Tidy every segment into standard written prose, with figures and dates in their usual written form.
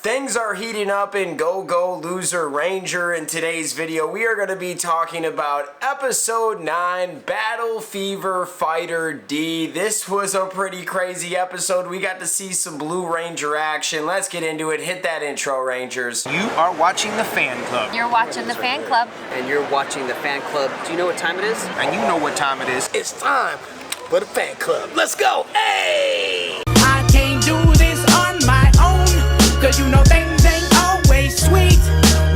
Things are heating up in Go Go Loser Ranger. In today's video, we are going to be talking about Episode 9, Battle Fever Fighter D. This was a pretty crazy episode. We got to see some Blue Ranger action. Let's get into it. Hit that intro, Rangers. You are watching the Fan Club. You're watching the Fan Club. And you're watching the Fan Club. Do you know what time it is? And you know what time it is. It's time for the Fan Club. Let's go. Hey! I can't do this on my own, cause you know things ain't always sweet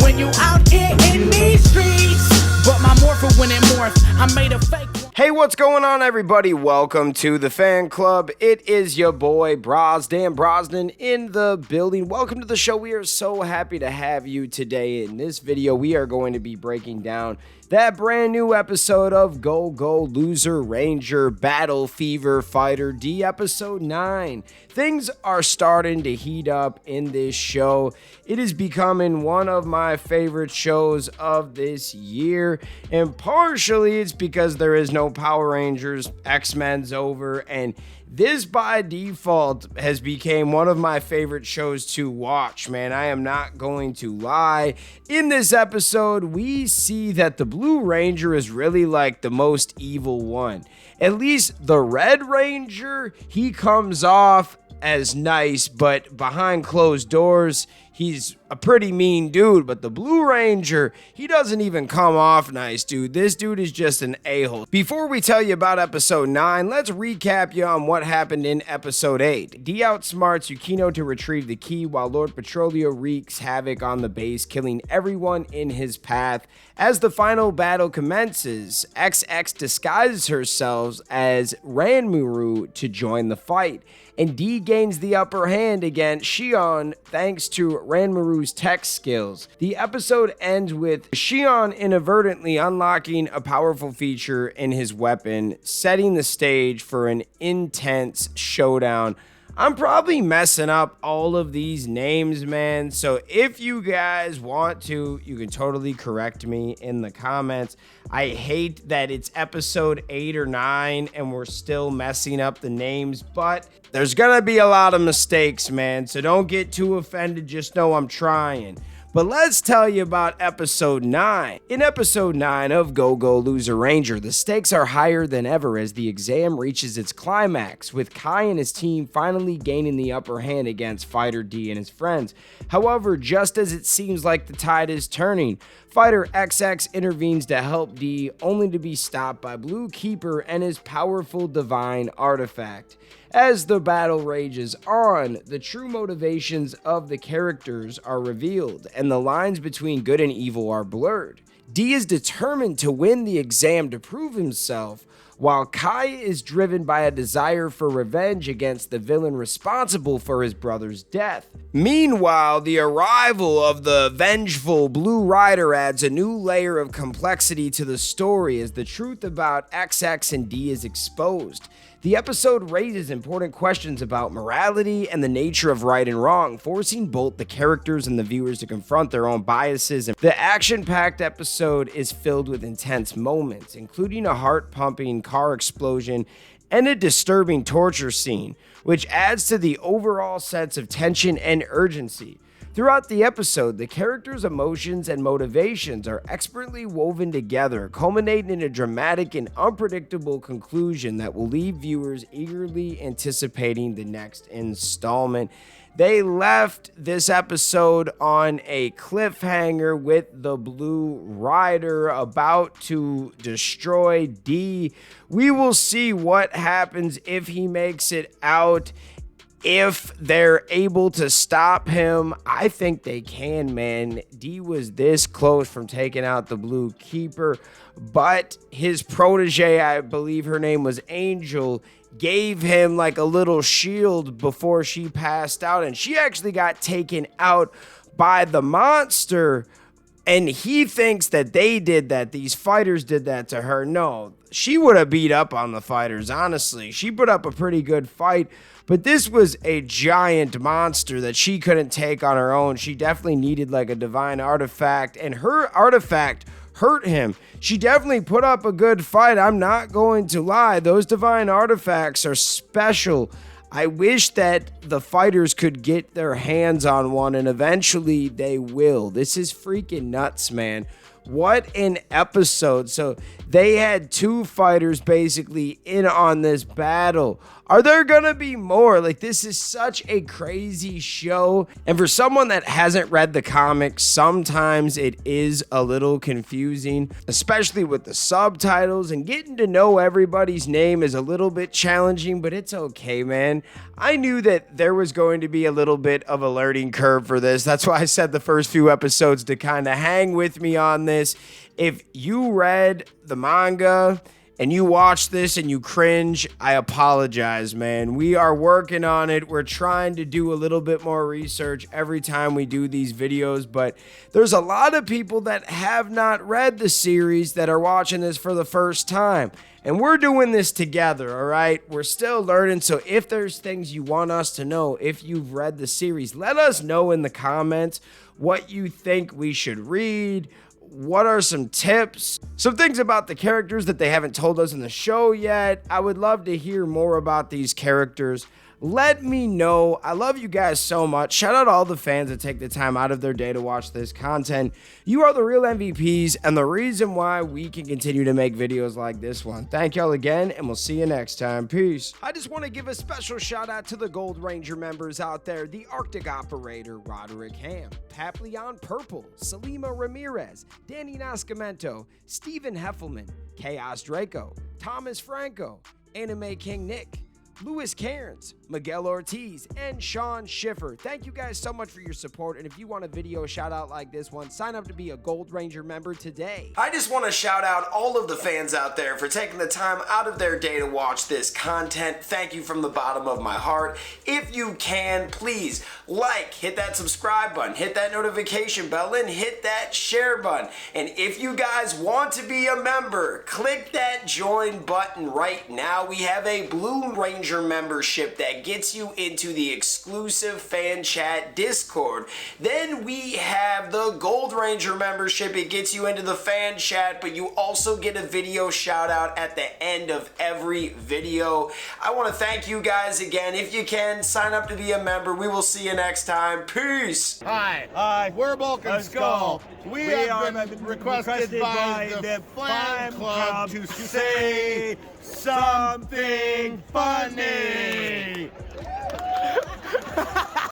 when you out here in these streets. But my morpher when it morphed, I made a fake. Hey, what's going on, everybody? Welcome to the Fan Club. It is your boy, Dan Brosnan, in the building. Welcome to the show. We are so happy to have you today. In this video, we are going to be breaking down that brand new episode of Go Go Loser Ranger Battle Fever Fighter D, Episode 9. Things are starting to heat up in this show. It is becoming one of my favorite shows of this year, and partially it's because there is no Power Rangers, X-Men's over, and this by default has become one of my favorite shows to watch, man. I am not going to lie. In this episode, we see that the Blue Ranger is really like the most evil one. At least the Red Ranger, he comes off as nice, but behind closed doors, he's a pretty mean dude. But the Blue Ranger, he doesn't even come off nice, dude. This dude is just an a-hole. Before we tell you about episode 9, let's recap you on what happened in episode 8. D outsmarts Yukino to retrieve the key while Lord Petrolio wreaks havoc on the base, killing everyone in his path. As the final battle commences, XX disguises herself as Ranmaru to join the fight, and D gains the upper hand against Shion thanks to Ranmaru's tech skills. The episode ends with Shion inadvertently unlocking a powerful feature in his weapon, setting the stage for an intense showdown. I'm probably messing up all of these names, man, so if you guys want to, you can totally correct me in the comments. I hate that it's episode 8 or 9 and we're still messing up the names, but there's gonna be a lot of mistakes, man, so don't get too offended, just know I'm trying. But let's tell you about episode 9. In episode 9 of Go Go Loser Ranger, the stakes are higher than ever as the exam reaches its climax, with Kai and his team finally gaining the upper hand against Fighter D and his friends. However, just as it seems like the tide is turning, Fighter XX intervenes to help D, only to be stopped by Blue Keeper and his powerful divine artifact. As the battle rages on, the true motivations of the characters are revealed, and the lines between good and evil are blurred. D is determined to win the exam to prove himself, while Kai is driven by a desire for revenge against the villain responsible for his brother's death. Meanwhile, the arrival of the vengeful Blue Rider adds a new layer of complexity to the story as the truth about XX and D is exposed. The episode raises important questions about morality and the nature of right and wrong, forcing both the characters and the viewers to confront their own biases. The action-packed episode is filled with intense moments, including a heart-pumping car explosion and a disturbing torture scene, which adds to the overall sense of tension and urgency. Throughout the episode, the characters' emotions and motivations are expertly woven together, culminating in a dramatic and unpredictable conclusion that will leave viewers eagerly anticipating the next installment. They left this episode on a cliffhanger with the Blue Rider about to destroy D. We will see what happens if he makes it out. If they're able to stop him, I think they can, man. D was this close from taking out the Blue Keeper, but his protege, I believe her name was Angel, gave him like a little shield before she passed out, and she actually got taken out by the monster, and he thinks that they did that. These fighters did that to her. No, she would have beat up on the fighters, honestly. She put up a pretty good fight, but this was a giant monster that she couldn't take on her own. She definitely needed like a divine artifact, and her artifact hurt him. She definitely put up a good fight. I'm not going to lie. Those divine artifacts are special. I wish that the fighters could get their hands on one, and eventually they will. This is freaking nuts, man. What an episode. So they had 2 fighters basically in on this battle. Are there gonna be more? Like, this is such a crazy show. And for someone that hasn't read the comics, sometimes it is a little confusing, especially with the subtitles, and getting to know everybody's name is a little bit challenging, but it's okay, man. I knew that there was going to be a little bit of a learning curve for this. That's why I said the first few episodes to kind of hang with me on this. If you read the manga and you watch this and you cringe, I apologize, man. We are working on it. We're trying to do a little bit more research every time we do these videos, but there's a lot of people that have not read the series that are watching this for the first time. And we're doing this together, all right? We're still learning, so if there's things you want us to know, if you've read the series, let us know in the comments what you think we should read. What are some tips? Some things about the characters that they haven't told us in the show yet. I would love to hear more about these characters. Let me know. I love you guys so much. Shout out to all the fans that take the time out of their day to watch this content. You are the real MVPs and the reason why we can continue to make videos like this one. Thank y'all again, and we'll see you next time. Peace. I just want to give a special shout out to the Gold Ranger members out there. The Arctic Operator, Roderick Ham, Papleon Purple, Salima Ramirez, Danny Nascimento, Stephen Heffelman, Chaos Draco, Thomas Franco, Anime King Nick, Louis Cairns, Miguel Ortiz, and Sean Schiffer. Thank you guys so much for your support, and if you want a video shout out like this one, sign up to be a Gold Ranger member today. I just want to shout out all of the fans out there for taking the time out of their day to watch this content. Thank you from the bottom of my heart. If you can, please hit that subscribe button, hit that notification bell, and hit that share button. And if you guys want to be a member, click that join button right now. We have a Blue Ranger membership that gets you into the exclusive fan chat Discord. Then we have the Gold Ranger membership. It gets you into the fan chat, but you also get a video shout out at the end of every video. I want to thank you guys again. If you can, sign up to be a member. We will see you next time. Peace. Hi, we're Bulk and Skull. We have been requested by the fan club to say something funny.